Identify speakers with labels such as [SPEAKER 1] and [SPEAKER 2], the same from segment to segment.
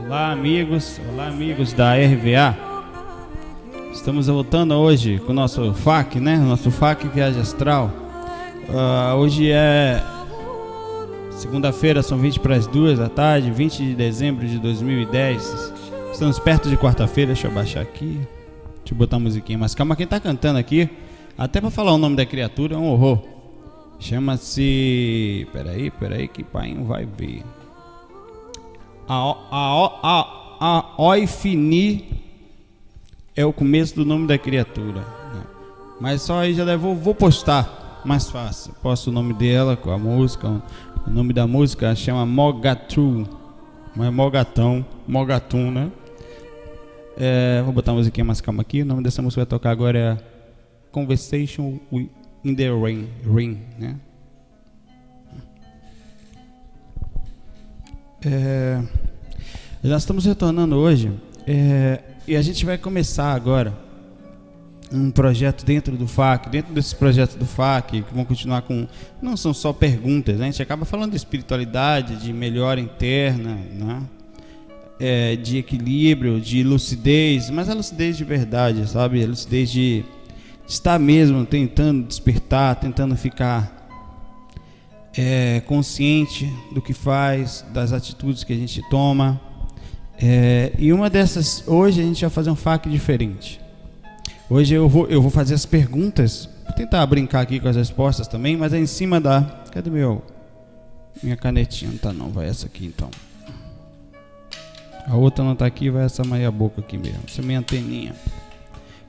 [SPEAKER 1] Olá amigos da RVA. Estamos voltando hoje com o nosso FAQ, né? O nosso FAQ Viagem Astral. Hoje é segunda-feira, são 20 para as 2 da tarde, 20 de dezembro de 2010. Estamos perto de quarta-feira, deixa eu baixar aqui. Deixa eu botar a musiquinha, mas calma, quem tá cantando aqui, até para falar o nome da criatura é um horror. Chama-se... Peraí que pai vai ver. A Oifini é o começo do nome da criatura, né? Mas só aí já vou postar mais fácil. Posto o nome dela com a música. O nome da música chama Mogatu, mas é Mogatum, né? Vou botar a musiquinha mais calma aqui. O nome dessa música que vai tocar agora é Conversation in the Rain, né? Nós estamos retornando hoje e a gente vai começar agora um projeto dentro do FAQ. Dentro desse projeto do FAQ, que vão continuar com... Não são só perguntas, né? A gente acaba falando de espiritualidade, de melhora interna, né? De equilíbrio, de lucidez, mas a lucidez de verdade, sabe? A lucidez de estar mesmo tentando despertar, tentando ficar consciente do que faz, das atitudes que a gente toma. E uma dessas, hoje a gente vai fazer um FAQ diferente. Hoje eu vou fazer as perguntas, vou tentar brincar aqui com as respostas também, mas é em cima da... Cadê minha canetinha? Não tá não, vai essa aqui então. A outra não tá aqui, vai essa meia boca aqui mesmo, essa é minha anteninha.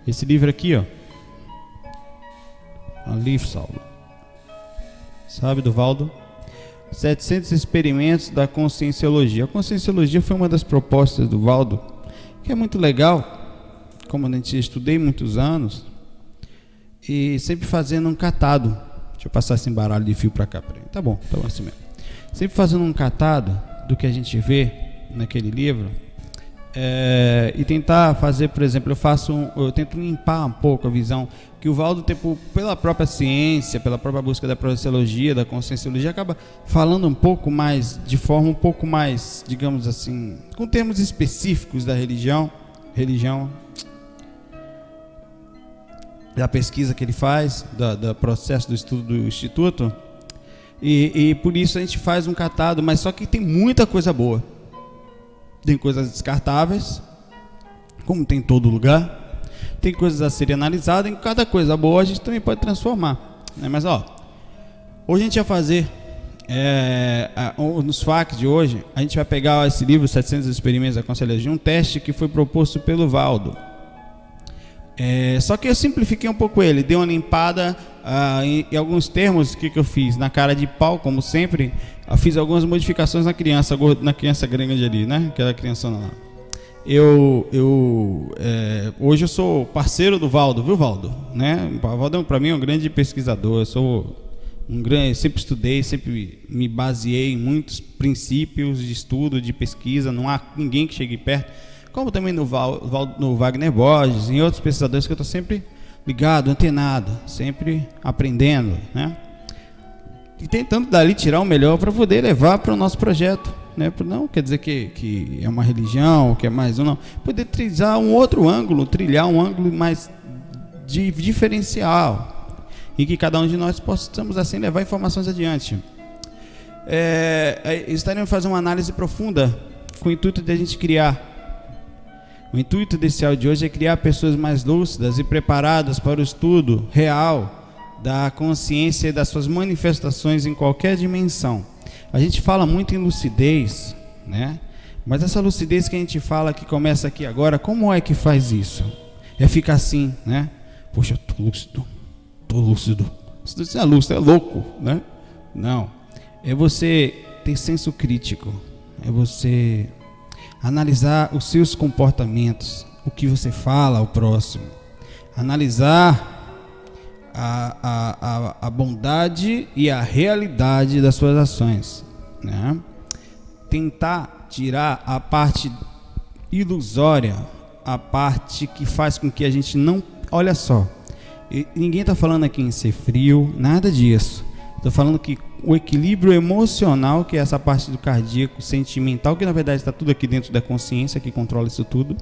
[SPEAKER 1] Esse livro aqui, ó, a livro, Saulo, sabe, do Valdo? 700 experimentos da conscienciologia. A conscienciologia foi uma das propostas do Valdo, que é muito legal. Como a gente estudei muitos anos e sempre fazendo um catado. Deixa eu passar esse baralho de fio para cá. Tá bom assim mesmo. Sempre fazendo um catado do que a gente vê naquele livro, e tentar fazer, por exemplo, eu tento limpar um pouco a visão que o Valdo, pela própria ciência, pela própria busca da projeciologia, da conscienciologia, acaba falando um pouco mais, de forma um pouco mais, digamos assim, com termos específicos da religião, da pesquisa que ele faz, do processo do estudo do Instituto, e por isso a gente faz um catado, mas só que tem muita coisa boa. Tem coisas descartáveis, como tem em todo lugar. Tem coisas a serem analisadas. Em cada coisa boa a gente também pode transformar, né? Mas hoje a gente vai fazer nos FAQs de hoje, a gente vai pegar esse livro 700 experimentos da conscienciologia, um teste que foi proposto pelo Valdo. Só que eu simplifiquei um pouco ele, dei uma limpada em alguns termos. Que eu fiz? Na cara de pau, como sempre, eu fiz algumas modificações na criança grande ali, né? Aquela criança lá. Hoje eu sou parceiro do Valdo, viu, Valdo? Né? O Valdo para mim é um grande pesquisador. Eu sou sempre estudei, sempre me baseei em muitos princípios de estudo, de pesquisa. Não há ninguém que chegue perto. Como também no Wagner Borges, em outros pesquisadores que eu estou sempre ligado, antenado, sempre aprendendo, né? E tentando dali tirar o melhor para poder levar para o nosso projeto, né? Não quer dizer que é uma religião, que é mais um, não. Poder trilhar um ângulo mais diferencial, e que cada um de nós possamos assim levar informações adiante. Estaremos fazendo uma análise profunda com o intuito de a gente criar. O intuito desse áudio de hoje é criar pessoas mais lúcidas e preparadas para o estudo real da consciência e das suas manifestações em qualquer dimensão. A gente fala muito em lucidez, né? Mas essa lucidez que a gente fala, que começa aqui agora, como é que faz isso? Ficar assim, né? Poxa, eu tô lúcido. Se não é lúcido, é louco, né? Não. É você ter senso crítico. É você analisar os seus comportamentos, o que você fala ao próximo, analisar a bondade e a realidade das suas ações, né? Tentar tirar a parte ilusória, a parte que faz com que a gente não... Olha só, ninguém está falando aqui em ser frio, nada disso. Estou falando que o equilíbrio emocional, que é essa parte do cardíaco, sentimental, que na verdade está tudo aqui dentro da consciência, que controla isso tudo,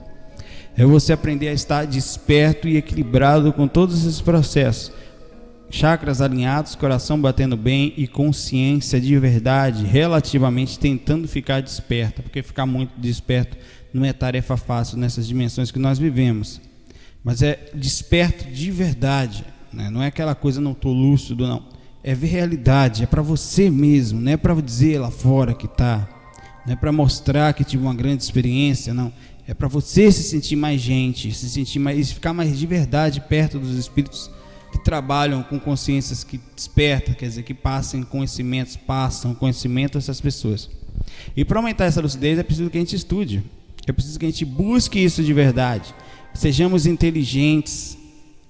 [SPEAKER 1] é você aprender a estar desperto e equilibrado com todos esses processos. Chakras alinhados, coração batendo bem e consciência de verdade, relativamente tentando ficar desperta, porque ficar muito desperto não é tarefa fácil nessas dimensões que nós vivemos, mas é desperto de verdade, né? Não é aquela coisa não estou lúcido, não, é ver realidade, é para você mesmo, não é para dizer lá fora que está, não é para mostrar que tive uma grande experiência, não, é para você se sentir mais gente, se sentir mais, ficar mais de verdade perto dos espíritos que trabalham com consciências que despertam, quer dizer, que passam conhecimentos a essas pessoas. E para aumentar essa lucidez é preciso que a gente estude, é preciso que a gente busque isso de verdade, sejamos inteligentes,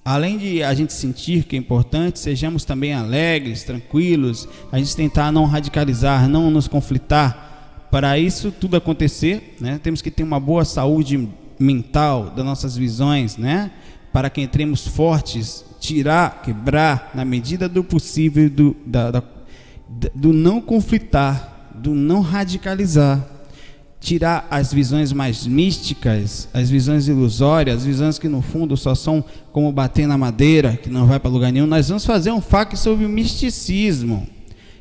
[SPEAKER 1] além de a gente sentir que é importante, sejamos também alegres, tranquilos, a gente tentar não radicalizar, não nos conflitar. Para isso tudo acontecer, né, temos que ter uma boa saúde mental das nossas visões, né, para que entremos fortes, tirar, quebrar, na medida do possível, do não conflitar, do não radicalizar, tirar as visões mais místicas, as visões ilusórias, as visões que no fundo só são como bater na madeira, que não vai para lugar nenhum. Nós vamos fazer um FAQ sobre o misticismo,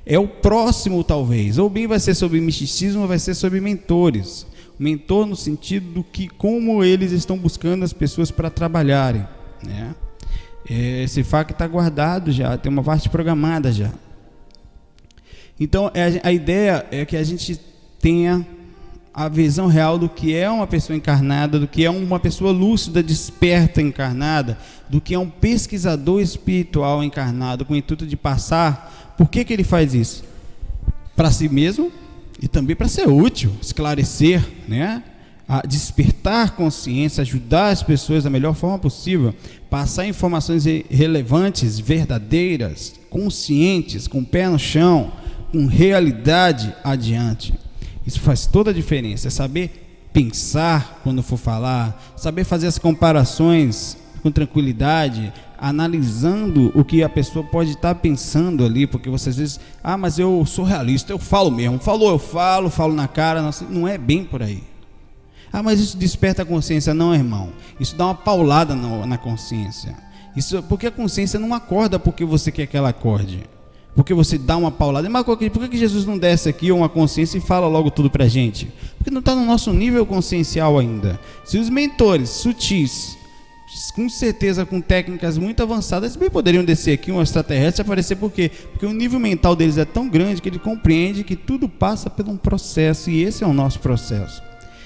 [SPEAKER 1] é o próximo talvez, ou bem vai ser sobre misticismo ou vai ser sobre mentores. Mentor no sentido do que, como eles estão buscando as pessoas para trabalharem, né? Esse FAQ está guardado já, tem uma parte programada já. Então a ideia é que a gente tenha a visão real do que é uma pessoa encarnada, do que é uma pessoa lúcida, desperta encarnada, do que é um pesquisador espiritual encarnado, com o intuito de passar. Por que ele faz isso? Para si mesmo e também para ser útil, esclarecer, né? A despertar consciência, ajudar as pessoas da melhor forma possível, passar informações relevantes, verdadeiras, conscientes, com o pé no chão, com realidade adiante. Isso faz toda a diferença, é saber pensar quando for falar, saber fazer as comparações com tranquilidade, analisando o que a pessoa pode estar pensando ali, porque você às vezes, mas eu sou realista, eu falo mesmo, eu falo na cara, não é bem por aí. Mas isso desperta a consciência. Não, irmão, isso dá uma paulada na consciência. Isso, porque a consciência não acorda porque você quer que ela acorde, porque você dá uma paulada. Mas por que Jesus não desce aqui uma consciência e fala logo tudo pra gente? Porque não está no nosso nível consciencial ainda. Se os mentores sutis, com certeza com técnicas muito avançadas, bem poderiam descer aqui um extraterrestre e aparecer. Por quê? Porque o nível mental deles é tão grande que ele compreende que tudo passa por um processo, e esse é o nosso processo.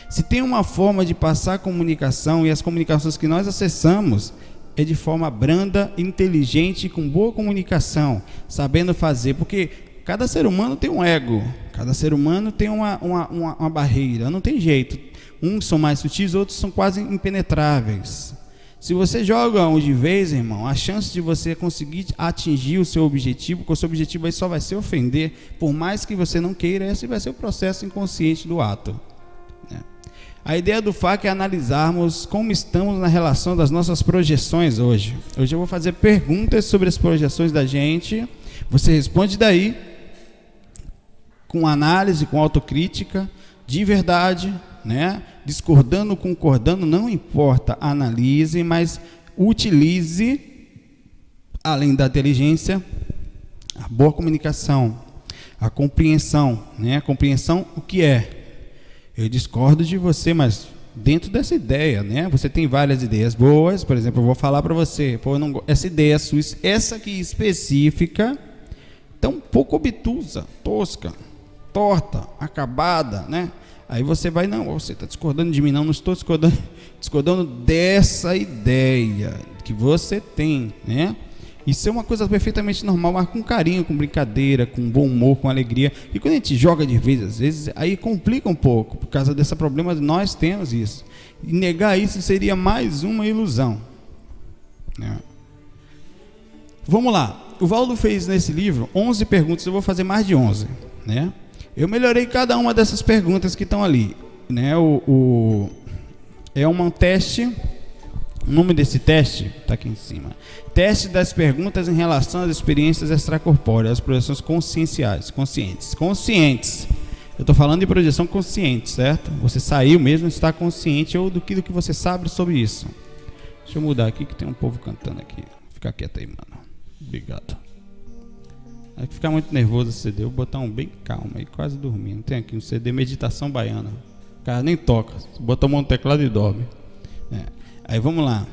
[SPEAKER 1] Se tem uma forma de passar a comunicação, e as comunicações que nós acessamos é de forma branda, inteligente, com boa comunicação, sabendo fazer, porque cada ser humano tem um ego, cada ser humano tem uma barreira, não tem jeito. Uns são mais sutis, outros são quase impenetráveis. Se você joga um de vez, irmão, a chance de você conseguir atingir o seu objetivo, porque o seu objetivo aí só vai ser ofender, por mais que você não queira, esse vai ser o processo inconsciente do ato, né? A ideia do FAQ é analisarmos como estamos na relação das nossas projeções hoje. Hoje eu vou fazer perguntas sobre as projeções da gente. Você responde daí, com análise, com autocrítica, de verdade, né? Discordando, concordando, não importa. Analise, mas utilize, além da inteligência, a boa comunicação, a compreensão, né? A compreensão, o que é? Eu discordo de você, mas dentro dessa ideia, né? Você tem várias ideias boas, por exemplo, eu vou falar para você, essa ideia sua, essa aqui específica, tá um pouco obtusa, tosca, torta, acabada, né? Aí você vai, não, você está discordando de mim, não estou discordando dessa ideia que você tem, né? Isso é uma coisa perfeitamente normal, mas com carinho, com brincadeira, com bom humor, com alegria. E quando a gente joga de vez, às vezes, aí complica um pouco, por causa desse problema, nós temos isso. E negar isso seria mais uma ilusão, né? Vamos lá. O Valdo fez nesse livro 11 perguntas, eu vou fazer mais de 11, né? Eu melhorei cada uma dessas perguntas que estão ali, né? É um teste. O nome desse teste está aqui em cima. Teste das perguntas em relação às experiências extracorpóreas, às projeções conscienciais, conscientes. Eu estou falando de projeção consciente, certo? Você saiu mesmo, está consciente ou do que você sabe sobre isso. Deixa eu mudar aqui que tem um povo cantando aqui. Fica quieto aí, mano. Obrigado. Vai ficar muito nervoso esse CD. Eu vou botar um bem calmo aí, quase dormindo. Tem aqui um CD Meditação Baiana. O cara nem toca. Você bota a mão no teclado e dorme. Aí vamos lá.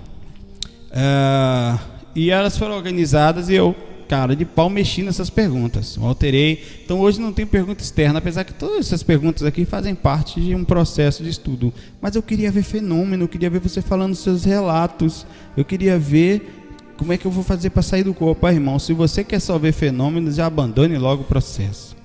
[SPEAKER 1] E elas foram organizadas e eu, cara de pau, mexi nessas perguntas. Eu alterei. Então hoje não tem pergunta externa, apesar que todas essas perguntas aqui fazem parte de um processo de estudo. Mas eu queria ver fenômeno, eu queria ver você falando seus relatos. Eu queria ver como é que eu vou fazer para sair do corpo. Irmão, se você quer só ver fenômenos, já abandone logo o processo.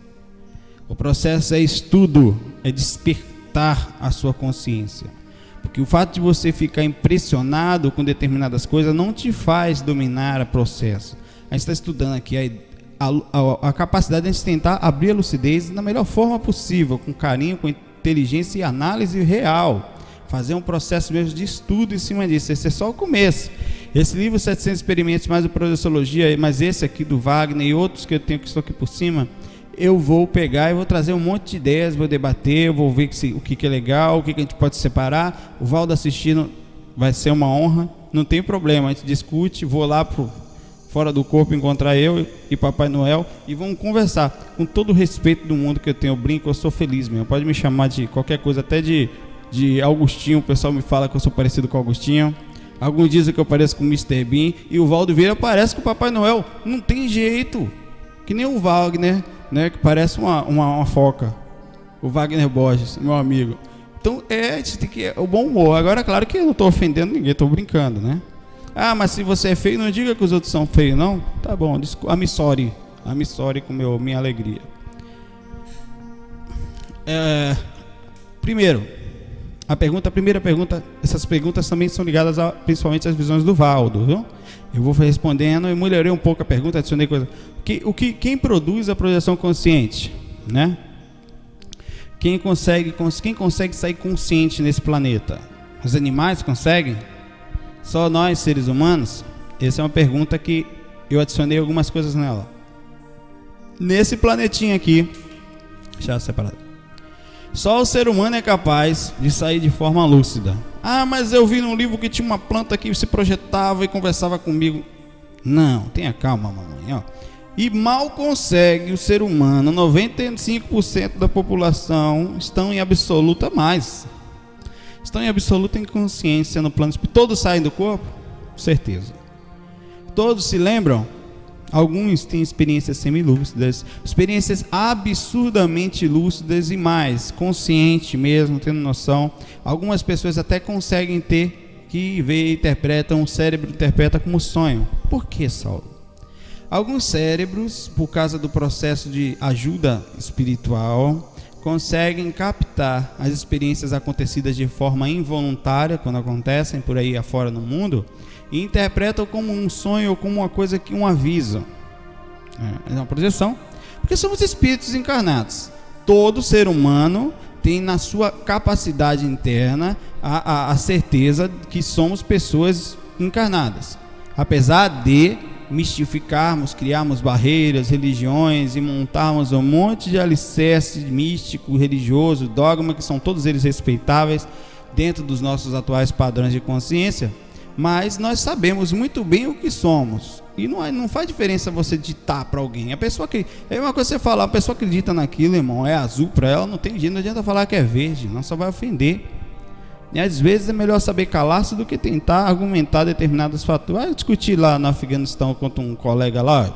[SPEAKER 1] O processo é estudo, é despertar a sua consciência. Porque o fato de você ficar impressionado com determinadas coisas não te faz dominar o processo. A gente está estudando aqui a capacidade de a gente tentar abrir a lucidez da melhor forma possível, com carinho, com inteligência e análise real. Fazer um processo mesmo de estudo em cima disso. Esse é só o começo. Esse livro, 700 Experimentos, mais o Projeciologia, mas esse aqui do Wagner e outros que eu tenho que estou aqui por cima, eu vou pegar e vou trazer um monte de ideias, vou debater, eu vou ver o que é legal, o que a gente pode separar. O Valdo assistindo vai ser uma honra, não tem problema, a gente discute, vou lá pro fora do corpo encontrar eu e Papai Noel e vamos conversar com todo o respeito do mundo que eu tenho. Eu brinco, eu sou feliz mesmo, pode me chamar de qualquer coisa, até de Augustinho. O pessoal me fala que eu sou parecido com Augustinho, alguns dizem que eu pareço com o Mr. Bean, e o Valdo Vieira parece com o Papai Noel. Não tem jeito, que nem o Wagner, né, que parece uma foca, o Wagner Borges, meu amigo. Então a gente tem que o bom humor. Agora, claro que eu não estou ofendendo ninguém, estou brincando, né? Ah, mas se você é feio, não diga que os outros são feios, não? Tá bom, I'm sorry com minha alegria. Primeira pergunta, essas perguntas também são ligadas principalmente às visões do Valdo, viu? Eu vou respondendo, eu melhorei um pouco a pergunta, adicionei coisa. Quem produz a projeção consciente, né? Quem consegue sair consciente nesse planeta? Os animais conseguem? Só nós, seres humanos? Essa é uma pergunta que eu adicionei algumas coisas nela. Nesse planetinha aqui, deixa separado. Só o ser humano é capaz de sair de forma lúcida. Ah, mas eu vi num livro que tinha uma planta que se projetava e conversava comigo. Não, tenha calma, mamãe, ó. E mal consegue o ser humano, 95% da população estão em absoluta estão em absoluta inconsciência no plano espiritual. Todos saem do corpo? Certeza. Todos se lembram? Alguns têm experiências semilúcidas, experiências absurdamente lúcidas e mais, consciente mesmo, tendo noção. Algumas pessoas até conseguem ter, que vê e interpretam, o cérebro interpreta como sonho. Por que, Saulo? Alguns cérebros, por causa do processo de ajuda espiritual, conseguem captar as experiências acontecidas de forma involuntária, quando acontecem por aí afora no mundo, e interpretam como um sonho ou como uma coisa, um aviso. É uma projeção, porque somos espíritos encarnados. Todo ser humano tem na sua capacidade interna a certeza que somos pessoas encarnadas, apesar de mistificarmos, criarmos barreiras, religiões e montarmos um monte de alicerce místico, religioso, dogma, que são todos eles respeitáveis dentro dos nossos atuais padrões de consciência. Mas nós sabemos muito bem o que somos. E não faz diferença você ditar para alguém. A pessoa que é uma coisa você falar, a pessoa acredita naquilo, irmão, é azul para ela, não tem jeito, não adianta falar que é verde, não, só vai ofender. E às vezes é melhor saber calar-se do que tentar argumentar determinados fatos. Vai discutir lá no Afeganistão contra um colega lá,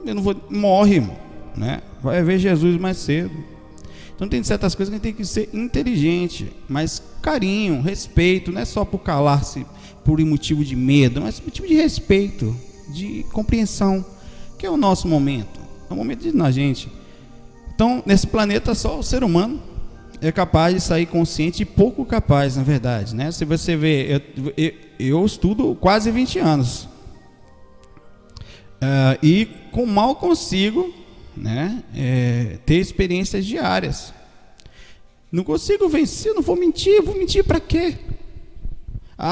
[SPEAKER 1] eu não vou, morre, irmão, né? Vai ver Jesus mais cedo. Então tem certas coisas que a gente tem que ser inteligente, mas carinho, respeito, não é só por calar-se por motivo de medo, mas por motivo de respeito, de compreensão, que é o nosso momento, é o momento de na gente. Então, nesse planeta só o ser humano é capaz de sair consciente e pouco capaz, na verdade, né? Se você vê, eu estudo quase 20 anos e mal consigo, né, ter experiências diárias. Não consigo vencer, não vou mentir para quê?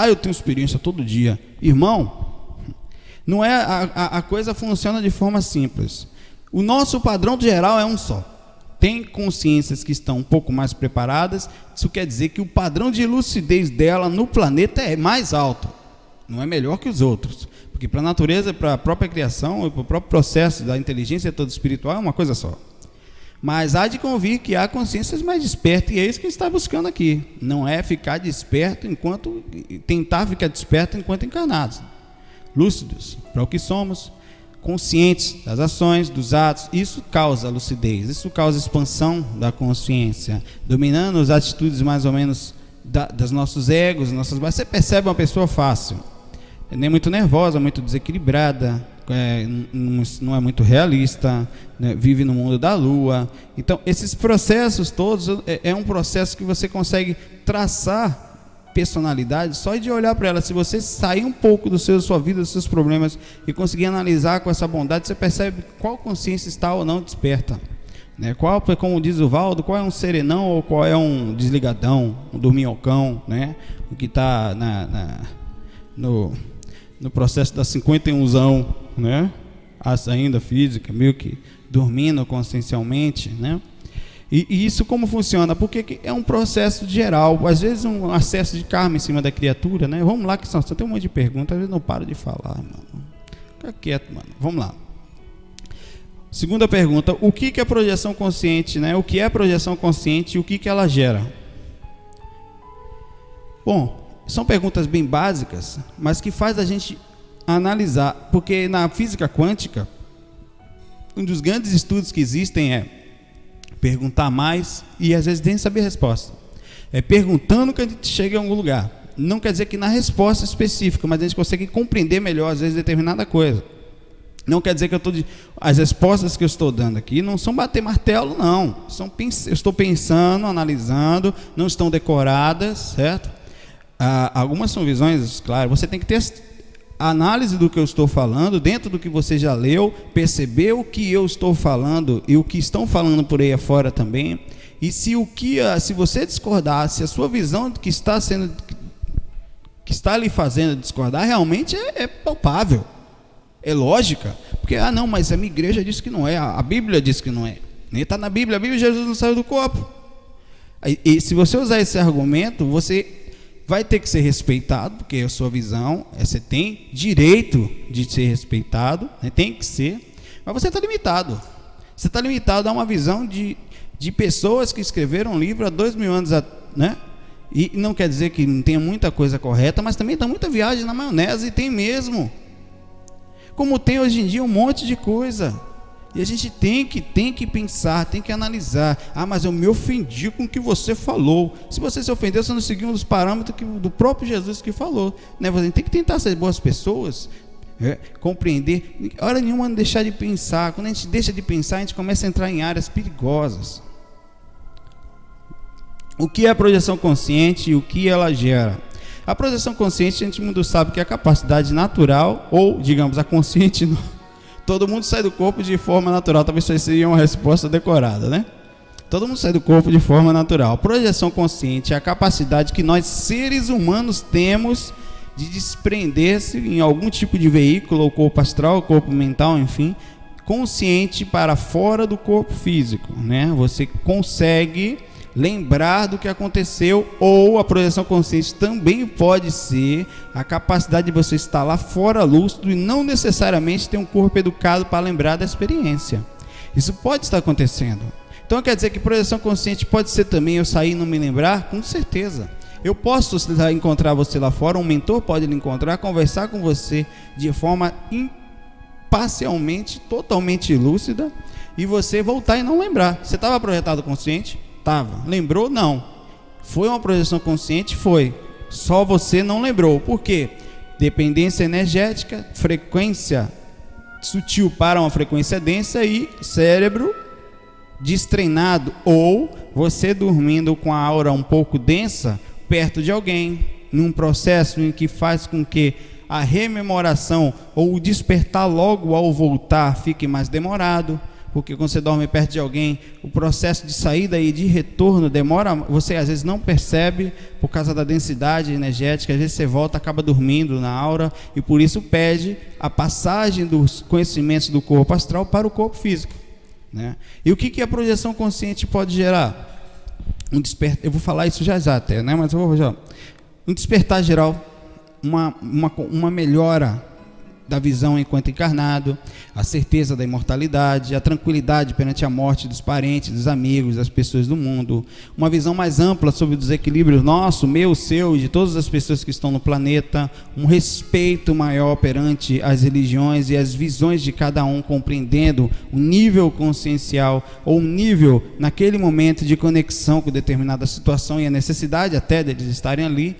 [SPEAKER 1] Eu tenho experiência todo dia. Irmão, não é, a coisa funciona de forma simples. O nosso padrão geral é um só. Tem consciências que estão um pouco mais preparadas, isso quer dizer que o padrão de lucidez dela no planeta é mais alto, não é melhor que os outros, porque para a natureza, para a própria criação, para o próprio processo da inteligência toda espiritual é uma coisa só. Mas há de convir que há consciências mais despertas, e é isso que a gente está buscando aqui, não é ficar desperto tentar ficar desperto enquanto encarnados, lúcidos para o que somos, conscientes das ações, dos atos. Isso causa lucidez, isso causa expansão da consciência, dominando as atitudes mais ou menos dos nossos egos, nossas bases. Você percebe uma pessoa fácil, nem muito nervosa, muito desequilibrada, não é muito realista, né? Vive no mundo da lua. Então esses processos todos é um processo que você consegue traçar personalidade só de olhar para ela. Se você sair um pouco da sua vida, dos seus problemas e conseguir analisar com essa bondade, você percebe qual consciência está ou não desperta, né? Qual, como diz o Valdo, qual é um serenão ou qual é um desligadão, um dorminhocão, né? O que está no processo da 51zão, né? Ainda física, meio que dormindo consciencialmente, né? E isso como funciona? Porque é um processo geral, às vezes um acesso de karma em cima da criatura, né? Vamos lá, que só tem um monte de perguntas, às vezes não paro de falar, mano. Fica quieto, mano. Vamos lá. Segunda pergunta: o que é projeção consciente, né? O que é projeção consciente e o que ela gera? Bom, são perguntas bem básicas, mas que faz a gente analisar, porque na física quântica, um dos grandes estudos que existem é perguntar mais e às vezes nem saber a resposta. É perguntando que a gente chega em algum lugar. Não quer dizer que na resposta específica, mas a gente consegue compreender melhor às vezes determinada coisa. Não quer dizer que as respostas que eu estou dando aqui não são bater martelo, não. Eu estou pensando, analisando, não estão decoradas, certo? Algumas são visões, claro, você tem que ter a análise do que eu estou falando, dentro do que você já leu, perceber o que eu estou falando e o que estão falando por aí afora também. E se você discordar, se a sua visão que está lhe fazendo discordar realmente é palpável, é lógica, porque não, mas a minha igreja diz que não é, a Bíblia diz que não é, nem está na Bíblia, Jesus não saiu do corpo. E se você usar esse argumento, você vai ter que ser respeitado, porque a sua visão, você tem direito de ser respeitado, né? Tem que ser, mas você está limitado. Você está limitado a uma visão de pessoas que escreveram um livro há 2000 anos, né? E não quer dizer que não tenha muita coisa correta, mas também está muita viagem na maionese, e tem mesmo. Como tem hoje em dia um monte de coisa. E a gente tem que pensar, tem que analisar. Mas eu me ofendi com o que você falou. Se você se ofendeu, você não seguiu os parâmetros do próprio Jesus que falou, né? Você tem que tentar ser boas pessoas, compreender. Hora nenhuma não deixar de pensar. Quando a gente deixa de pensar, a gente começa a entrar em áreas perigosas. O que é a projeção consciente e o que ela gera? A projeção consciente, a gente mundo sabe que é a capacidade natural, ou digamos, a consciente. Todo mundo sai do corpo de forma natural. Talvez isso seja uma resposta decorada, né? Todo mundo sai do corpo de forma natural. A projeção consciente é a capacidade que nós, seres humanos, temos de desprender-se em algum tipo de veículo, ou corpo astral, corpo mental, enfim, consciente para fora do corpo físico, né? Você consegue lembrar do que aconteceu, ou a projeção consciente também pode ser a capacidade de você estar lá fora lúcido e não necessariamente ter um corpo educado para lembrar da experiência. Isso pode estar acontecendo. Então quer dizer que projeção consciente pode ser também eu sair e não me lembrar? Com certeza. Eu posso encontrar você lá fora, um mentor pode lhe encontrar, conversar com você de forma imparcialmente, totalmente lúcida, e você voltar e não lembrar. Você estava projetado consciente? Tava. Lembrou? Não. Foi uma projeção consciente? Foi. Só você não lembrou. Por quê? Dependência energética, frequência sutil para uma frequência densa e cérebro destreinado, ou você dormindo com a aura um pouco densa perto de alguém, num processo em que faz com que a rememoração ou o despertar logo ao voltar fique mais demorado, porque quando você dorme perto de alguém, o processo de saída e de retorno demora, você às vezes não percebe por causa da densidade energética, às vezes você volta, acaba dormindo na aura, e por isso pede a passagem dos conhecimentos do corpo astral para o corpo físico, né? E o que a projeção consciente pode gerar? Eu vou falar isso já até, né? Mas eu vou já. Um despertar geral, uma melhora da visão enquanto encarnado, a certeza da imortalidade, a tranquilidade perante a morte dos parentes, dos amigos, das pessoas do mundo, uma visão mais ampla sobre o desequilíbrio nosso, meu, seu e de todas as pessoas que estão no planeta, um respeito maior perante as religiões e as visões de cada um, compreendendo o nível consciencial ou um nível naquele momento de conexão com determinada situação e a necessidade até deles estarem ali.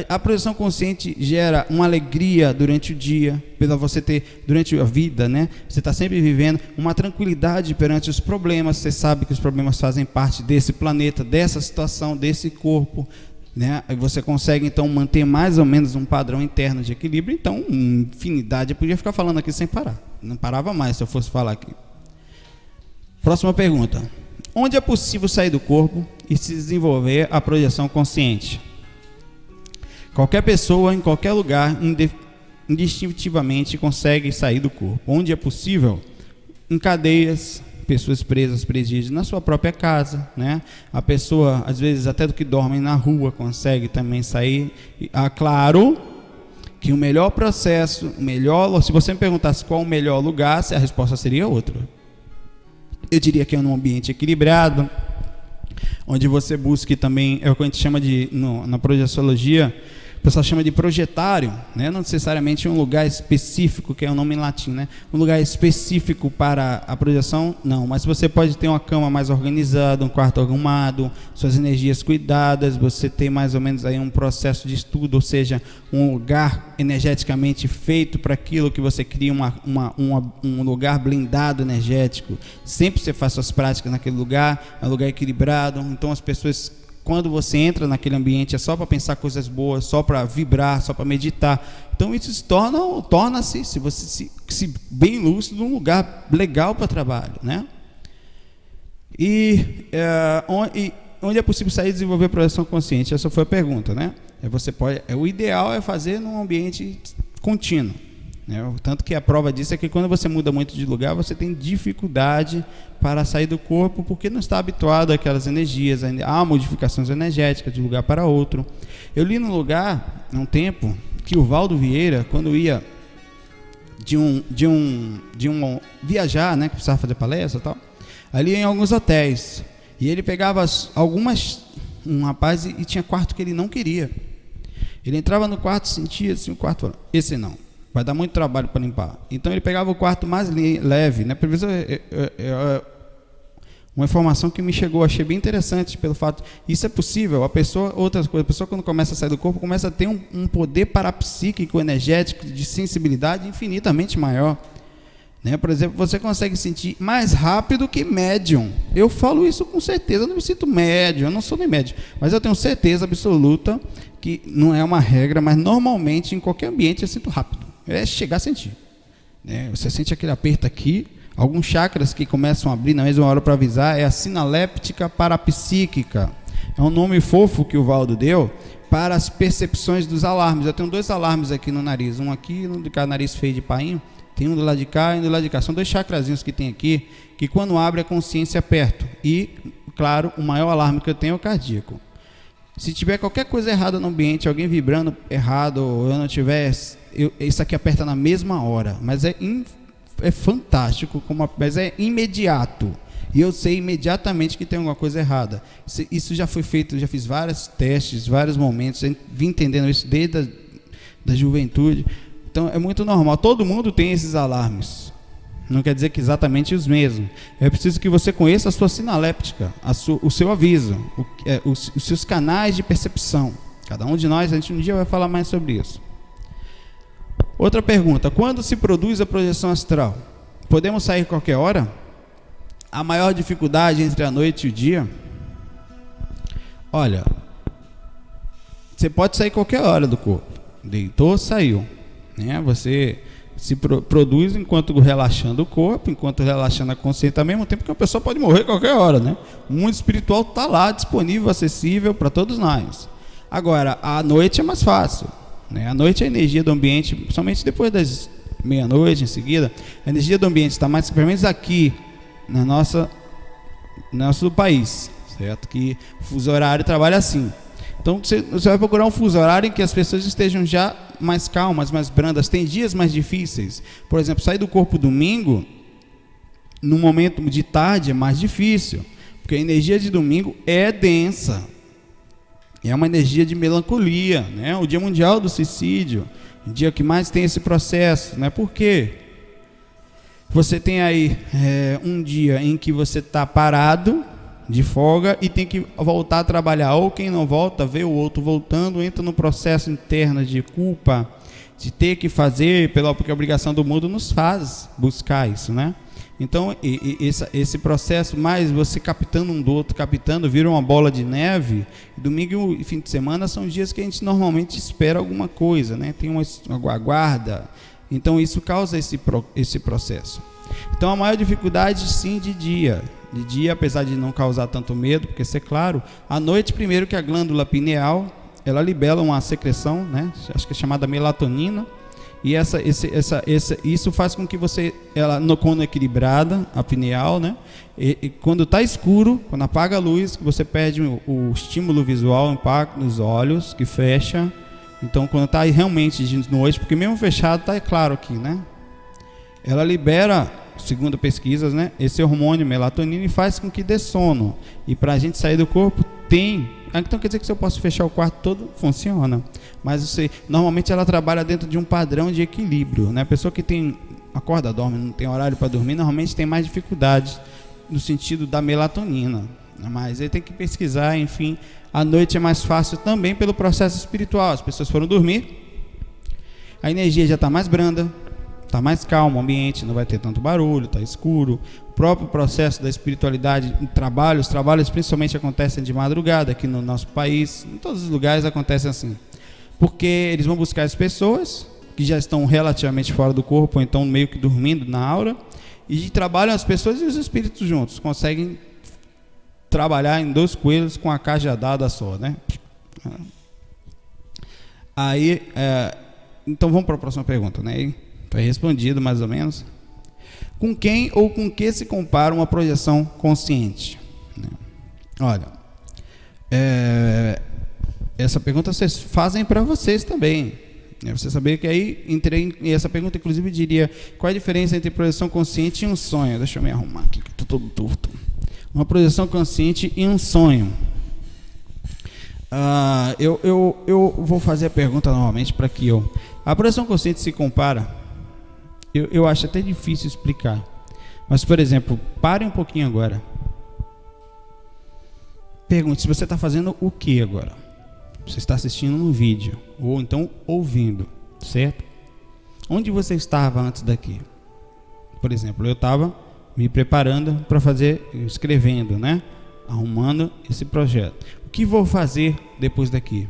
[SPEAKER 1] A projeção consciente gera uma alegria durante o dia, pela você ter, durante a vida, né? Você está sempre vivendo uma tranquilidade perante os problemas, você sabe que os problemas fazem parte desse planeta, dessa situação, desse corpo, né? E você consegue então manter mais ou menos um padrão interno de equilíbrio. Então, infinidade, eu podia ficar falando aqui sem parar, não parava mais se eu fosse falar aqui. Próxima pergunta: onde é possível sair do corpo e se desenvolver a projeção consciente? Qualquer pessoa, em qualquer lugar, indistintivamente consegue sair do corpo. Onde é possível? Em cadeias, pessoas presas, presídios, na sua própria casa, né? A pessoa, às vezes, até do que dorme na rua, consegue também sair. Claro que o melhor processo, se você me perguntasse qual o melhor lugar, a resposta seria outro. Eu diria que é num ambiente equilibrado, onde você busque também, é o que a gente chama de, na projeciologia, o pessoal chama de projetário, né? Não necessariamente um lugar específico, que é o nome em latim, né? Um lugar específico para a projeção, não, mas você pode ter uma cama mais organizada, um quarto arrumado, suas energias cuidadas, você ter mais ou menos aí um processo de estudo, ou seja, um lugar energeticamente feito para aquilo que você cria, um lugar blindado energético, sempre você faz suas práticas naquele lugar, é um lugar equilibrado. Então as pessoas, quando você entra naquele ambiente, é só para pensar coisas boas, só para vibrar, só para meditar. Então isso se torna-se, se você se bem lúcido, um lugar legal para trabalho, né? Onde é possível sair e desenvolver projeção consciente? Essa foi a pergunta, né? O ideal é fazer num ambiente contínuo, né? Tanto que a prova disso é que quando você muda muito de lugar, você tem dificuldade para sair do corpo, porque não está habituado àquelas energias, há modificações energéticas de um lugar para outro. Eu li num lugar, há um tempo, que o Valdo Vieira, quando ia viajar, né, que precisava fazer palestra e tal, ali em alguns hotéis, e ele pegava um rapaz e tinha quarto que ele não queria. Ele entrava no quarto, sentia assim, o quarto, esse não, vai dar muito trabalho para limpar. Então ele pegava o quarto mais leve, né? Uma informação que me chegou, achei bem interessante, pelo fato, isso é possível. A pessoa quando começa a sair do corpo, começa a ter um poder parapsíquico, energético, de sensibilidade infinitamente maior, né? Por exemplo, você consegue sentir mais rápido que médium. Eu falo isso com certeza, eu não me sinto médium, eu não sou nem médium, mas eu tenho certeza absoluta que não é uma regra, mas normalmente em qualquer ambiente eu sinto rápido. É chegar a sentir, né? Você sente aquele aperto aqui, alguns chakras que começam a abrir na mesma hora para avisar, é a sinaléptica parapsíquica. É um nome fofo que o Valdo deu para as percepções dos alarmes. Eu tenho 2 alarmes aqui no nariz, um aqui, no nariz feio de painho, tem um do lado de cá e um do lado de cá. São 2 chakrazinhos que tem aqui, que quando abre a consciência perto. E, claro, o maior alarme que eu tenho é o cardíaco. Se tiver qualquer coisa errada no ambiente, alguém vibrando errado, ou eu não tiver, isso aqui aperta na mesma hora, mas é fantástico, mas é imediato, e eu sei imediatamente que tem alguma coisa errada. Isso já foi feito, já fiz vários testes, vários momentos, vim entendendo isso desde da juventude. Então é muito normal, todo mundo tem esses alarmes, Não quer dizer que exatamente os mesmos. É preciso que você conheça a sua sinaléptica, o seu aviso, os seus canais de percepção. Cada um de nós, a gente um dia vai falar mais sobre isso. Outra pergunta: quando se produz a projeção astral? Podemos sair qualquer hora? A maior dificuldade entre a noite e o dia? Olha, você pode sair qualquer hora do corpo. Deitou, saiu, né? Você se produz enquanto relaxando o corpo, enquanto relaxando a consciência, ao mesmo tempo que a pessoa pode morrer qualquer hora, né? O mundo espiritual está lá, disponível, acessível para todos nós. Agora, a noite é mais fácil, né? A noite, a energia do ambiente, principalmente depois das meia-noite, em seguida, a energia do ambiente está mais, pelo menos aqui, no nosso país, certo? Que o fuso horário trabalha assim. Então você vai procurar um fuso horário em que as pessoas estejam já mais calmas, mais brandas. Tem dias mais difíceis. Por exemplo, sair do corpo domingo, no momento de tarde, é mais difícil, porque a energia de domingo é densa. É uma energia de melancolia, né? O Dia Mundial do Suicídio, o dia que mais tem esse processo, né? Por quê? Você tem aí um dia em que você está parado, de folga, e tem que voltar a trabalhar. Ou quem não volta, vê o outro voltando, entra no processo interno de culpa, de ter que fazer, porque a obrigação do mundo nos faz buscar isso, né? Então, esse processo, mais você captando um do outro, vira uma bola de neve. Domingo e fim de semana são dias que a gente normalmente espera alguma coisa, né? Tem uma aguarda. Então, isso causa esse processo. Então, a maior dificuldade, sim, de dia, apesar de não causar tanto medo, porque isso é claro, à noite, primeiro que a glândula pineal, ela libera uma secreção, né? Acho que é chamada melatonina, e isso faz com que você, quando equilibrada, a pineal, né? E quando está escuro, quando apaga a luz, você perde o estímulo visual, o impacto nos olhos, que fecha. Então, quando está realmente de noite, porque mesmo fechado, está claro aqui, né? Ela libera, segundo pesquisas, né, esse hormônio melatonina, e faz com que dê sono. E para a gente sair do corpo, então quer dizer que se eu posso fechar o quarto todo, funciona. Mas normalmente ela trabalha dentro de um padrão de equilíbrio, né? A pessoa que acorda, dorme, não tem horário para dormir, normalmente tem mais dificuldade no sentido da melatonina. Mas aí tem que pesquisar, enfim. A noite é mais fácil também pelo processo espiritual. As pessoas foram dormir, a energia já está mais branda, está mais calmo o ambiente, não vai ter tanto barulho, está escuro. O próprio processo da espiritualidade, os trabalhos principalmente acontecem de madrugada aqui no nosso país, em todos os lugares acontece assim, porque eles vão buscar as pessoas que já estão relativamente fora do corpo, ou então meio que dormindo na aura, e trabalham as pessoas e os espíritos juntos, conseguem trabalhar em 2 coelhos com a cajadada só, né? Aí, então vamos para a próxima pergunta, né? Foi respondido mais ou menos. Com quem ou com que se compara uma projeção consciente? Olha, essa pergunta vocês fazem para vocês também. Você saber que aí e essa pergunta inclusive diria: qual é a diferença entre projeção consciente e um sonho? Deixa eu me arrumar aqui, que eu estou todo torto. Uma projeção consciente e um sonho. Eu vou fazer a pergunta novamente para que a projeção consciente se compara. Eu acho até difícil explicar. Mas, por exemplo, pare um pouquinho agora. Pergunte se você está fazendo o que agora? Você está assistindo um vídeo, ou então ouvindo, certo? Onde você estava antes daqui? Por exemplo, eu estava me preparando para escrevendo, né? Arrumando esse projeto. O que vou fazer depois daqui?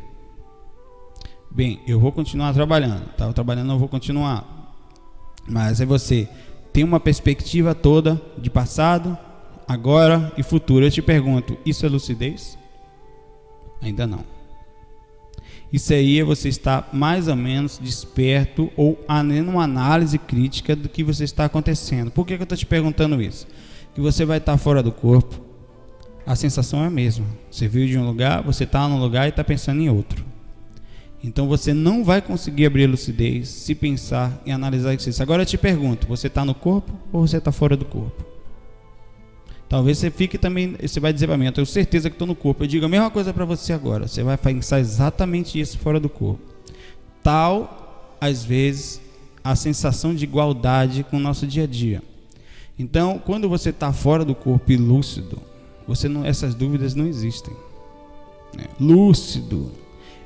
[SPEAKER 1] Bem, eu vou continuar trabalhando. Estava trabalhando, não vou continuar. Mas aí você tem uma perspectiva toda de passado, agora e futuro. Eu te pergunto, isso é lucidez? Ainda não. Isso aí é você estar mais ou menos desperto ou numa análise crítica do que você está acontecendo. Por que eu estou te perguntando isso? Que você vai estar fora do corpo, a sensação é a mesma. Você veio de um lugar, você está num lugar e está pensando em outro. Então você não vai conseguir abrir a lucidez se pensar e analisar isso. Agora eu te pergunto, você está no corpo ou você está fora do corpo? Talvez você fique também, você vai dizer para mim: eu tenho certeza que estou no corpo. Eu digo a mesma coisa para você agora. Você vai pensar exatamente isso fora do corpo. Tal, às vezes, a sensação de igualdade com o nosso dia a dia. Então, quando você está fora do corpo e lúcido, essas dúvidas não existem, né? Lúcido,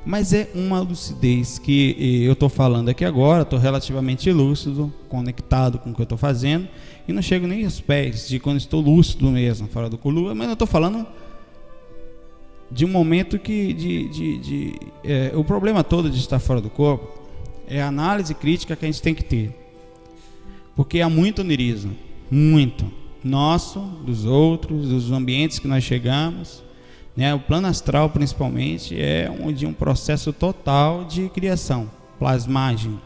[SPEAKER 1] mas é uma lucidez que eu estou falando aqui agora, estou relativamente lúcido, conectado com o que eu estou fazendo, e não chego nem aos pés de quando estou lúcido mesmo, fora do corpo, mas eu estou falando de um momento que o problema todo de estar fora do corpo é a análise crítica que a gente tem que ter, porque há muito onirismo, muito nosso, dos outros, dos ambientes que nós chegamos, né? O plano astral principalmente é um processo total de criação, plasmagem.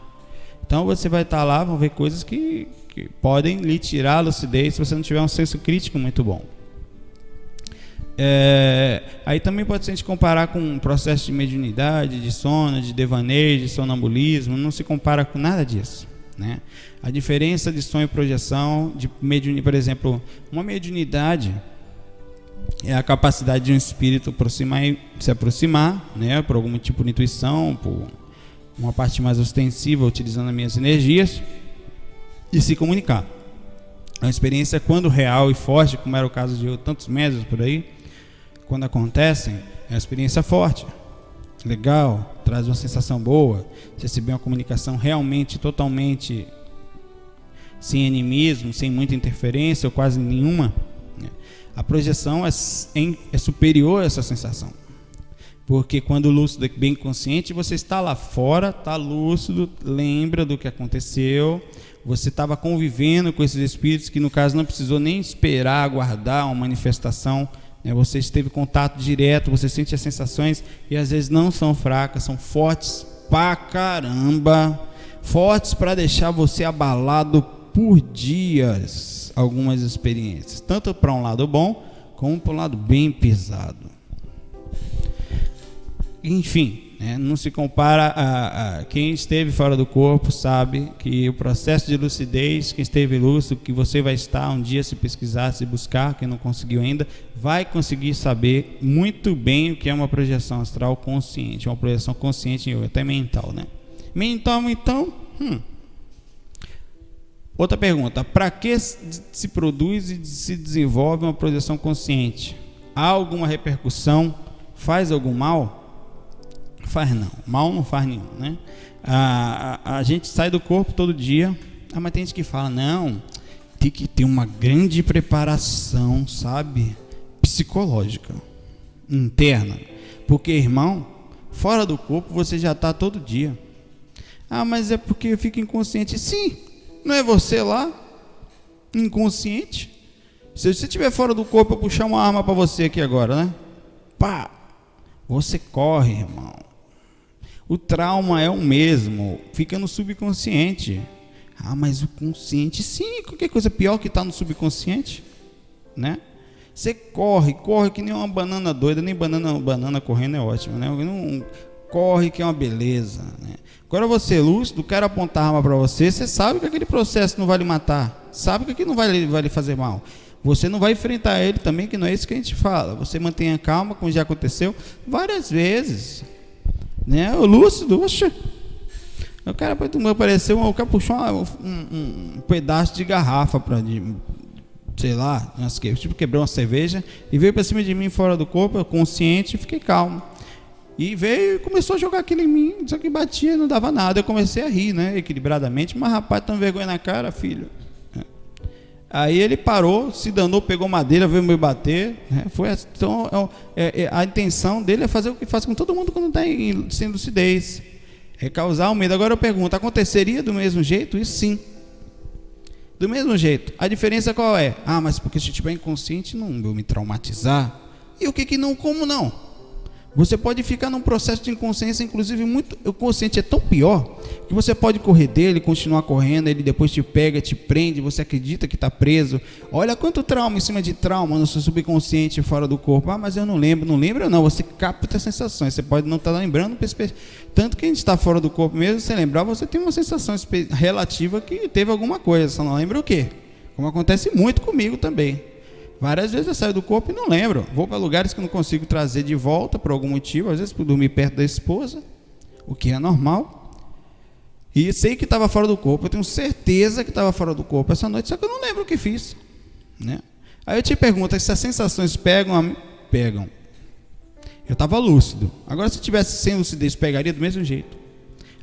[SPEAKER 1] Então você vai estar lá, vão ver coisas que podem lhe tirar a lucidez se você não tiver um senso crítico muito bom. Aí também pode ser a gente comparar com um processo de mediunidade, de sono, de devaneio, de sonambulismo, não se compara com nada disso, né? A diferença de sonho e projeção, por exemplo, uma mediunidade é a capacidade de um espírito se aproximar, né, por algum tipo de intuição, por uma parte mais ostensiva, utilizando as minhas energias, e se comunicar. A experiência, quando real e forte, como era o caso de tantos médiuns por aí, quando acontecem, é uma experiência forte, legal, traz uma sensação boa, você receber uma comunicação realmente, totalmente sem animismo, sem muita interferência ou quase nenhuma, né? A projeção é superior a essa sensação, porque quando lúcido é bem consciente, você está lá fora, está lúcido, lembra do que aconteceu, você estava convivendo com esses espíritos que no caso não precisou nem esperar, aguardar uma manifestação, né? Você esteve em contato direto, você sente as sensações e às vezes não são fracas, são fortes pra caramba, fortes para deixar você abalado por dias, algumas experiências, tanto para um lado bom como para um lado bem pesado. Enfim, né, não se compara a quem esteve fora do corpo sabe que o processo de lucidez, quem esteve lúcido, que você vai estar um dia, se pesquisar, se buscar, quem não conseguiu ainda, vai conseguir saber muito bem o que é uma projeção astral consciente, uma projeção consciente até mental, né? Mental, então, Outra pergunta, para que se produz e se desenvolve uma projeção consciente? Há alguma repercussão? Faz algum mal? Faz não, mal não faz nenhum, né? A gente sai do corpo todo dia, mas tem gente que fala, não, tem que ter uma grande preparação, sabe? Psicológica, interna, porque, irmão, fora do corpo você já está todo dia. Mas é porque eu fico inconsciente. Sim, não é você lá, inconsciente? Se você estiver fora do corpo, eu puxar uma arma para você aqui agora, né? Pá! Você corre, irmão. O trauma é o mesmo, fica no subconsciente. Mas o consciente, sim, qualquer coisa pior que está no subconsciente, né? Você corre que nem uma banana doida, nem banana correndo é ótimo, né? Não corre que é uma beleza, né? Agora você, lúcido, o cara apontar a arma para você, você sabe que aquele processo não vai lhe matar, sabe que aquilo não vai lhe fazer mal. Você não vai enfrentar ele também, que não é isso que a gente fala. Você mantenha calma, como já aconteceu várias vezes, né? O lúcido, oxa, o cara apareceu, o cara puxou um pedaço de garrafa para, sei lá, tipo quebrou uma cerveja e veio para cima de mim fora do corpo, eu consciente, fiquei calmo. E veio e começou a jogar aquilo em mim, só que batia, não dava nada. Eu comecei a rir, né, equilibradamente, mas rapaz, tão vergonha na cara, filho. Aí ele parou, se danou, pegou madeira, veio me bater, né? Então, a intenção dele é fazer o que faz com todo mundo quando está sem lucidez, é causar o medo. Agora eu pergunto, aconteceria do mesmo jeito? Isso sim, do mesmo jeito. A diferença qual é? Mas porque se eu estiver inconsciente não vou me traumatizar. E o que não, como não? Você pode ficar num processo de inconsciência, inclusive o consciente é tão pior, que você pode correr dele, continuar correndo, ele depois te pega, te prende, você acredita que está preso. Olha quanto trauma em cima de trauma no seu subconsciente fora do corpo. Mas eu não lembro não, você capta as sensações, você pode não estar lembrando, tanto que a gente está fora do corpo mesmo, se lembrar, você tem uma sensação relativa que teve alguma coisa, só não lembra o quê? Como acontece muito comigo também. Várias vezes eu saio do corpo e não lembro. Vou para lugares que eu não consigo trazer de volta por algum motivo, às vezes por dormir perto da esposa, o que é normal. E sei que estava fora do corpo, eu tenho certeza que estava fora do corpo essa noite, só que eu não lembro o que fiz, né? Aí eu te pergunto, se as sensações pegam a mim? Pegam. Eu estava lúcido. Agora, se tivesse sem lucidez, pegaria do mesmo jeito.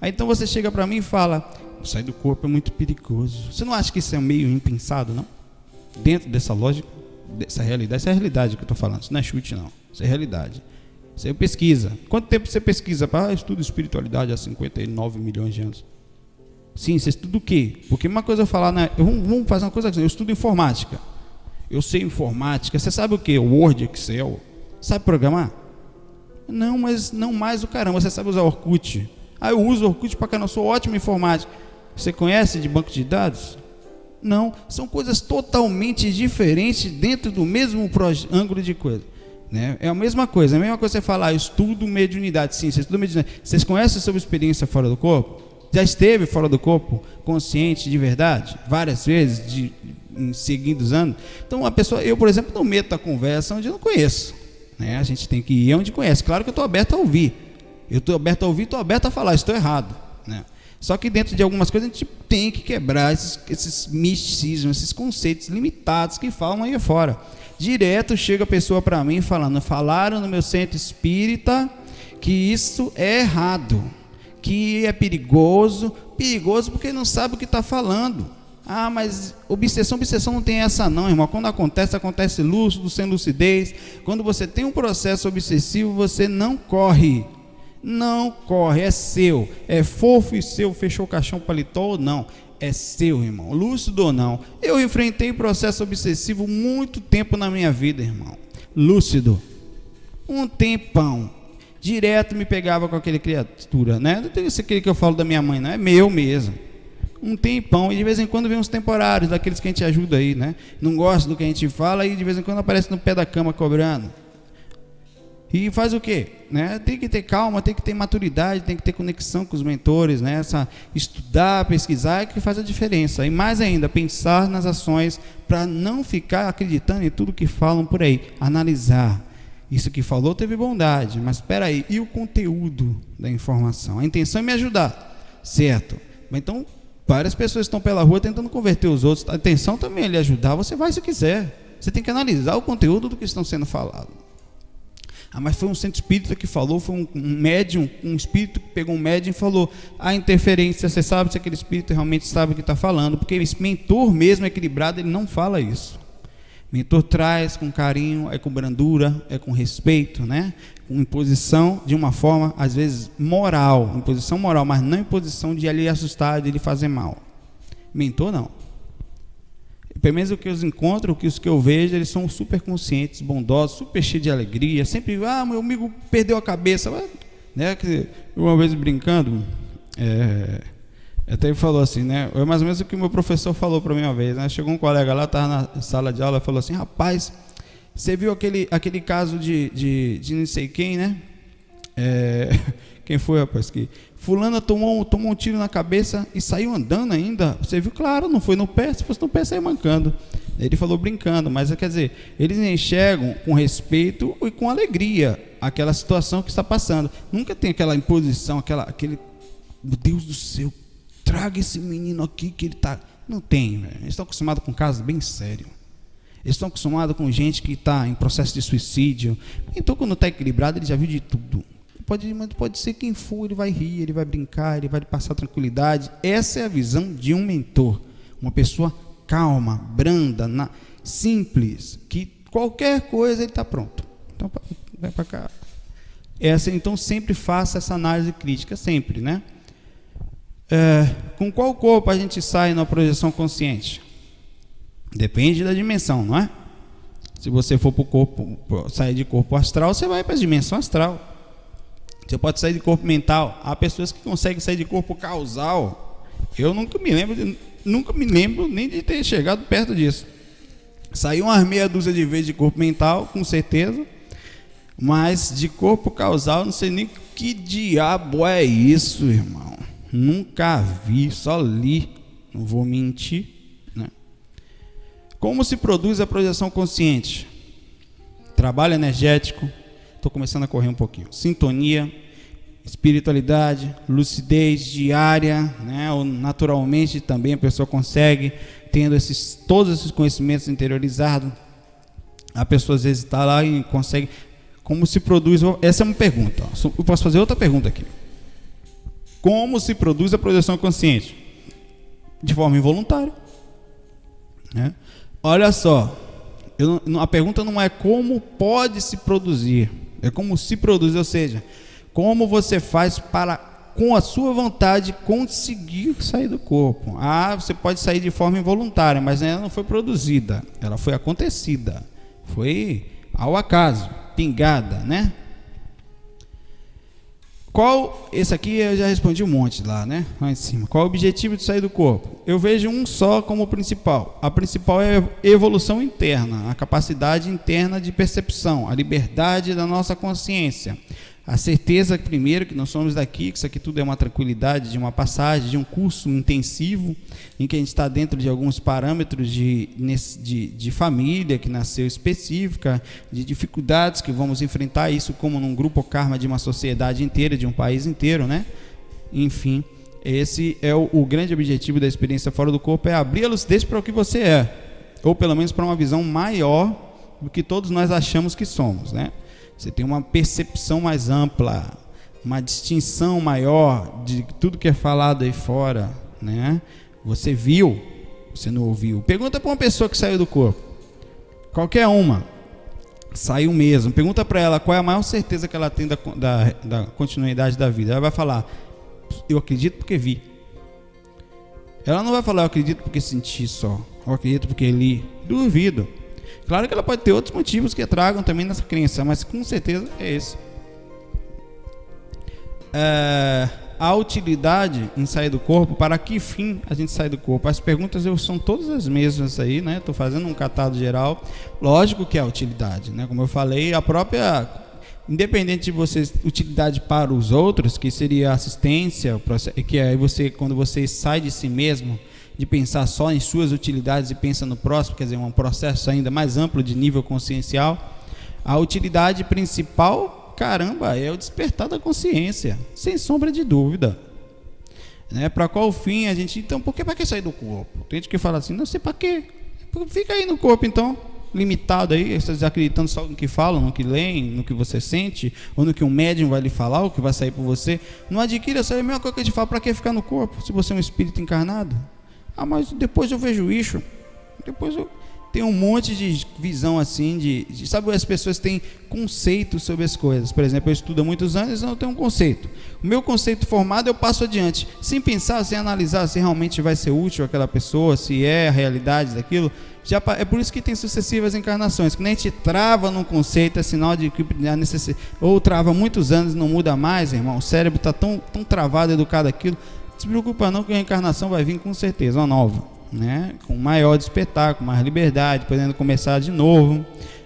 [SPEAKER 1] Aí então você chega para mim e fala: sair do corpo é muito perigoso. Você não acha que isso é meio impensado, não? Dentro dessa lógica, dessa realidade. Essa é a realidade que eu estou falando, isso não é chute, não. Isso é realidade. Você pesquisa. Quanto tempo você pesquisa? Estudo espiritualidade há 59 milhões de anos. Sim, você estuda o quê? Porque uma coisa eu falar, vamos fazer uma coisa assim, eu estudo informática. Eu sei informática. Você sabe o quê? Word, Excel. Sabe programar? Não, mas não mais o caramba. Você sabe usar Orkut? Eu uso Orkut para caramba, eu sou ótimo em informática. Você conhece de banco de dados? Não, são coisas totalmente diferentes dentro do mesmo ângulo de coisa, né? É a mesma coisa você falar, eu estudo mediunidade. Sim, você estuda mediunidade. Vocês conhecem sobre experiência fora do corpo? Já esteve fora do corpo, consciente de verdade, várias vezes, em seguidos anos? Então, eu, por exemplo, não meto a conversa onde eu não conheço, né? A gente tem que ir onde conhece. Claro que eu estou aberto a ouvir. Eu estou aberto a ouvir, estou aberto a falar, estou errado, né? Só que dentro de algumas coisas a gente tem que quebrar esses misticismos, esses conceitos limitados que falam aí fora. Direto chega a pessoa para mim falando: falaram no meu centro espírita que isso é errado, que é perigoso porque não sabe o que está falando. Mas obsessão não tem essa não, irmão. Quando acontece lúcido, sem lucidez. Quando você tem um processo obsessivo, você não corre, é seu, é fofo e seu, fechou o caixão, paletó ou não, é seu, irmão, lúcido ou não. Eu enfrentei processo obsessivo muito tempo na minha vida, irmão, lúcido, um tempão, direto me pegava com aquele criatura, né? Não tem esse aquele que eu falo da minha mãe, não, é meu mesmo, um tempão, e de vez em quando vem uns temporários, daqueles que a gente ajuda aí, né? Não gosta do que a gente fala, e de vez em quando aparece no pé da cama cobrando. E faz o quê? Né? Tem que ter calma, tem que ter maturidade, tem que ter conexão com os mentores, né? Estudar, pesquisar é que faz a diferença. E mais ainda, pensar nas ações para não ficar acreditando em tudo que falam por aí. Analisar. Isso que falou teve bondade, mas espera aí, e o conteúdo da informação? A intenção é me ajudar, certo? Então, várias pessoas estão pela rua tentando converter os outros. A intenção também é lhe ajudar, você vai se quiser. Você tem que analisar o conteúdo do que estão sendo falado. Mas foi um centro espírita que falou, foi um médium, um espírito que pegou um médium e falou a interferência. Você sabe se aquele espírito realmente sabe o que está falando, porque esse mentor mesmo equilibrado, ele não fala isso. O mentor traz com carinho, é com brandura, é com respeito, né? Com imposição de uma forma, às vezes, moral, imposição moral, mas não imposição de ele assustar, de ele fazer mal. Mentor não. Pelo menos o que eu encontro, os que eu vejo, eles são super conscientes, bondosos, super cheios de alegria, sempre, meu amigo perdeu a cabeça, né? Uma vez brincando, até ele falou assim, né? É mais ou menos o que o meu professor falou para mim uma vez, né? Chegou um colega lá, estava na sala de aula, e falou assim: rapaz, você viu aquele caso de não sei quem, né? Quem foi, rapaz, que fulana tomou um tiro na cabeça e saiu andando ainda. Você viu? Claro, não foi no pé. Se fosse no pé, saiu mancando. Ele falou brincando, mas quer dizer, eles enxergam com respeito e com alegria aquela situação que está passando. Nunca tem aquela imposição, aquele, meu Deus do céu, traga esse menino aqui que ele está... Não tem, velho. Eles estão acostumados com casos bem sérios. Eles estão acostumados com gente que está em processo de suicídio. Então, quando está equilibrado, ele já viu de tudo. Pode ser quem for, ele vai rir, ele vai brincar, ele vai passar tranquilidade. Essa é a visão de um mentor. Uma pessoa calma, branda, simples, que qualquer coisa ele está pronto. Então, vai para cá. Então, sempre faça essa análise crítica, sempre, né? Com qual corpo a gente sai na projeção consciente? Depende da dimensão, não é? Se você for para o corpo, sair de corpo astral, você vai para a dimensão astral. Você pode sair de corpo mental. Há pessoas que conseguem sair de corpo causal. Eu nunca me lembro nem de ter chegado perto disso. Saiu umas meia dúzia de vezes de corpo mental, com certeza. Mas de corpo causal, não sei nem que diabo é isso, irmão. Nunca vi, só li. Não vou mentir, né? Como se produz a projeção consciente? Trabalho energético. Estou começando a correr um pouquinho. Sintonia, espiritualidade, lucidez diária, né? Ou naturalmente também a pessoa consegue, tendo todos esses conhecimentos interiorizados, a pessoa às vezes está lá e consegue, como se produz, essa é uma pergunta, eu posso fazer outra pergunta aqui, como se produz a projeção consciente? De forma involuntária, né? Olha só, a pergunta não é como pode se produzir, é como se produz, ou seja, como você faz para, com a sua vontade, conseguir sair do corpo. Você pode sair de forma involuntária, mas ela não foi produzida, ela foi acontecida, foi ao acaso, pingada, né? Esse aqui eu já respondi um monte lá, né? Lá em cima. Qual o objetivo de sair do corpo? Eu vejo um só como principal. A principal é a evolução interna, a capacidade interna de percepção, a liberdade da nossa consciência. A certeza, primeiro, que nós somos daqui, que isso aqui tudo é uma tranquilidade, de uma passagem, de um curso intensivo, em que a gente está dentro de alguns parâmetros de família que nasceu específica, de dificuldades que vamos enfrentar, isso como num grupo karma de uma sociedade inteira, de um país inteiro, né? Enfim, esse é o grande objetivo da experiência fora do corpo, é abrir a lucidez para o que você é, ou pelo menos para uma visão maior do que todos nós achamos que somos, né? Você tem uma percepção mais ampla, uma distinção maior de tudo que é falado aí fora, né? Você viu, você não ouviu. Pergunta para uma pessoa que saiu do corpo, qualquer uma, saiu mesmo. Pergunta para ela qual é a maior certeza que ela tem da continuidade da vida. Ela vai falar, eu acredito porque vi. Ela não vai falar, eu acredito porque senti só, eu acredito porque li. Duvido. Claro que ela pode ter outros motivos que tragam também nessa crença, mas com certeza é esse. A utilidade em sair do corpo, para que fim a gente sai do corpo? As perguntas são todas as mesmas aí, né? Estou fazendo um catado geral. Lógico que é a utilidade, né? Como eu falei, a própria, independente de você, utilidade para os outros, que seria assistência, que é você, quando você sai de si mesmo, de pensar só em suas utilidades e pensa no próximo, quer dizer, um processo ainda mais amplo de nível consciencial. A utilidade principal, caramba, é o despertar da consciência, sem sombra de dúvida, né? Para qual fim a gente, então, para que sair do corpo? Tem gente que fala assim, não sei para quê, fica aí no corpo então, limitado aí, vocês acreditando só no que falam, no que leem, no que você sente, ou no que um médium vai lhe falar, o que vai sair por você. Não adquira essa mesma coisa que eu te falo, para que ficar no corpo, se você é um espírito encarnado? Mas depois eu vejo isso, depois eu tenho um monte de visão assim, sabe, as pessoas têm conceitos sobre as coisas. Por exemplo, eu estudo há muitos anos e não tenho um conceito. O meu conceito formado eu passo adiante, sem pensar, sem analisar se realmente vai ser útil àquela pessoa, se é a realidade daquilo. É por isso que tem sucessivas encarnações. Quando a gente trava num conceito, é sinal de que a necessidade, ou trava muitos anos e não muda mais, irmão. O cérebro está tão travado, educado aquilo. Não se preocupa não, que a reencarnação vai vir com certeza, uma nova, né? Com maior despertar, com mais liberdade, podendo começar de novo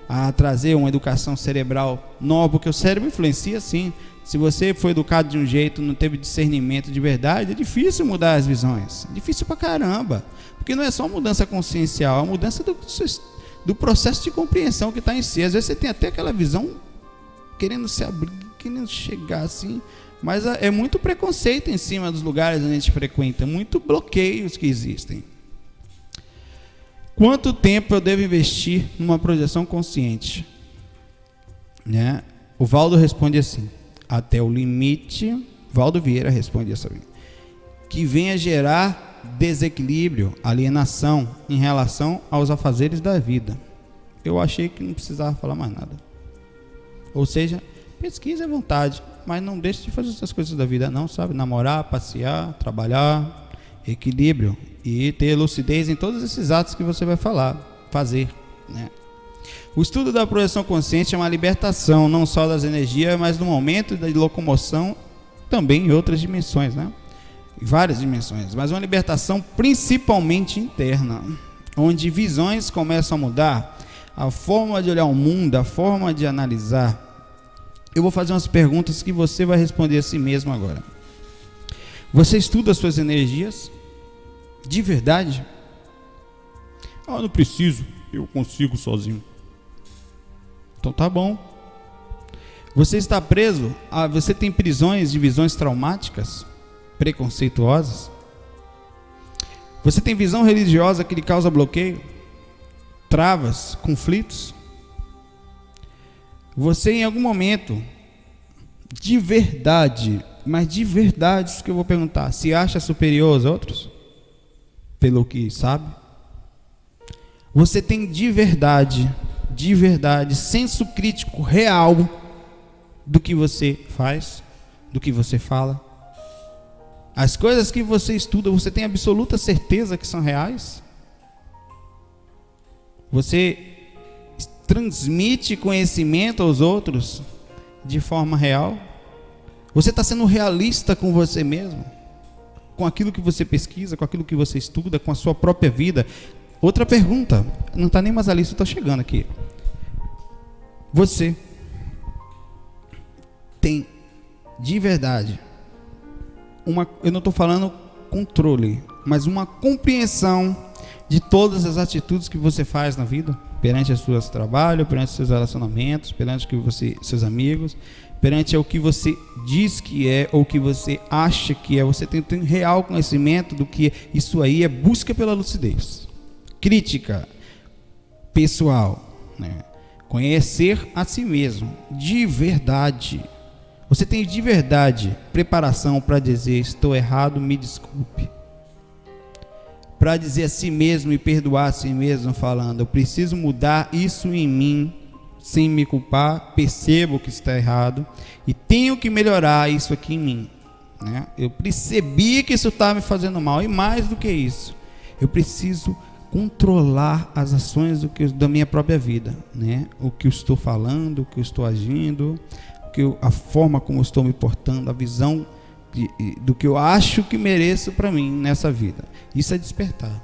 [SPEAKER 1] a trazer uma educação cerebral nova, porque o cérebro influencia sim. Se você foi educado de um jeito, não teve discernimento de verdade, é difícil mudar as visões, é difícil pra caramba, porque não é só mudança consciencial, é a mudança do processo de compreensão que está em si. Às vezes você tem até aquela visão querendo se abrir, querendo chegar assim, mas é muito preconceito em cima dos lugares onde a gente frequenta, muito bloqueios que existem. Quanto tempo eu devo investir numa projeção consciente? Né? O Valdo responde assim, até o limite, Valdo Vieira responde assim, que venha gerar desequilíbrio, alienação em relação aos afazeres da vida. Eu achei que não precisava falar mais nada. Ou seja, pesquise à vontade, mas não deixe de fazer essas coisas da vida não, sabe? Namorar, passear, trabalhar, equilíbrio e ter lucidez em todos esses atos que você vai fazer, né? O estudo da projeção consciente é uma libertação, não só das energias, mas do momento de locomoção, também em outras dimensões, né? Em várias dimensões, mas uma libertação principalmente interna, onde visões começam a mudar, a forma de olhar o mundo, a forma de analisar. Eu vou fazer umas perguntas que você vai responder a si mesmo agora. Você estuda as suas energias? De verdade? Não preciso, eu consigo sozinho. Então tá bom. Você está preso? Você tem prisões de visões traumáticas, preconceituosas? Você tem visão religiosa que lhe causa bloqueio, travas, conflitos? Você em algum momento, de verdade, mas de verdade, isso que eu vou perguntar, se acha superior aos outros? Pelo que sabe? Você tem de verdade, senso crítico real do que você faz, do que você fala? As coisas que você estuda, você tem absoluta certeza que são reais? Você transmite conhecimento aos outros de forma real? Você está sendo realista com você mesmo? Com aquilo que você pesquisa, com aquilo que você estuda, com a sua própria vida? Outra pergunta, não está nem mais a lista, estou chegando aqui. Você tem de verdade eu não estou falando controle, mas uma compreensão de todas as atitudes que você faz na vida, perante os seus trabalhos, perante os seus relacionamentos, perante seus amigos, perante o que você diz que é ou o que você acha que é? Você tem real conhecimento do que isso aí é busca pela lucidez, crítica pessoal, né? Conhecer a si mesmo de verdade. Você tem de verdade preparação para dizer estou errado, me desculpe? Para dizer a si mesmo e perdoar a si mesmo, falando eu preciso mudar isso em mim, sem me culpar, percebo que está errado e tenho que melhorar isso aqui em mim, né? Eu percebi que isso está me fazendo mal e mais do que isso, eu preciso controlar as ações da minha própria vida, né? O que eu estou falando, o que eu estou agindo, a forma como eu estou me portando, a visão do que eu acho que mereço para mim nessa vida. Isso é despertar.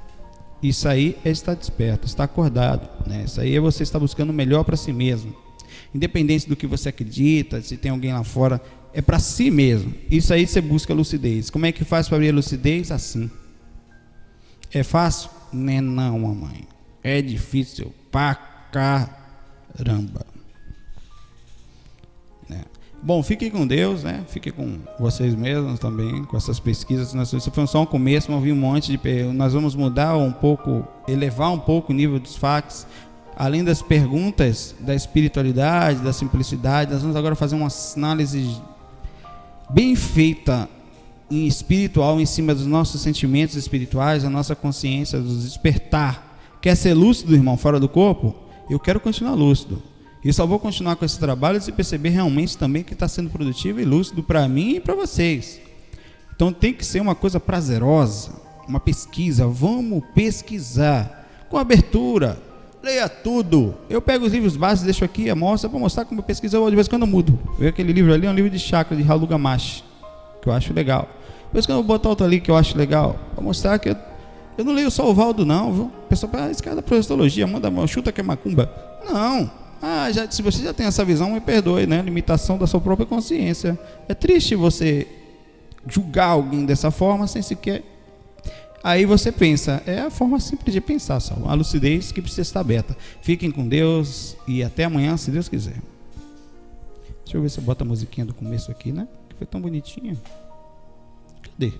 [SPEAKER 1] Isso aí é estar desperto, estar acordado, né? Isso aí é você estar buscando o melhor para si mesmo. Independente do que você acredita, se tem alguém lá fora, é para si mesmo. Isso aí você busca lucidez. Como é que faz para abrir a lucidez? Assim. É fácil? Não, mamãe. É difícil pra caramba. Bom, fiquem com Deus, né? Fiquem com vocês mesmos também, com essas pesquisas. Isso foi só um começo, mas vi um monte de... Nós vamos mudar um pouco, elevar um pouco o nível dos fatos. Além das perguntas da espiritualidade, da simplicidade, nós vamos agora fazer uma análise bem feita em espiritual, em cima dos nossos sentimentos espirituais, da nossa consciência, do despertar. Quer ser lúcido, irmão, fora do corpo? Eu quero continuar lúcido. E só vou continuar com esse trabalho se perceber realmente também que está sendo produtivo e lúcido para mim e para vocês. Então tem que ser uma coisa prazerosa, uma pesquisa. Vamos pesquisar com abertura, leia tudo. Eu pego os livros básicos, deixo aqui, mostro para mostrar como eu pesquiso. De vez em quando eu mudo. Eu aquele livro ali é um livro de chakra de Halu Gamashi, que eu acho legal. De vez em quando eu vou botar outro ali que eu acho legal, para mostrar que eu não leio só o Valdo não, viu? O pessoal fala, esse cara da projestologia, chuta que é macumba. Não. Se você já tem essa visão, me perdoe, né? Limitação da sua própria consciência. É triste você julgar alguém dessa forma sem sequer... Aí você pensa, é a forma simples de pensar só, a lucidez que precisa estar aberta. Fiquem com Deus e até amanhã, se Deus quiser. Deixa eu ver se eu boto a musiquinha do começo aqui, né? Que foi tão bonitinha. Cadê?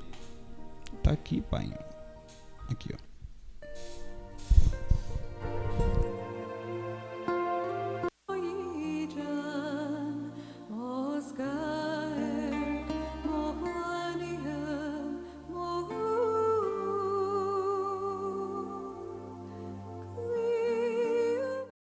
[SPEAKER 1] Tá aqui, pai. Aqui, ó.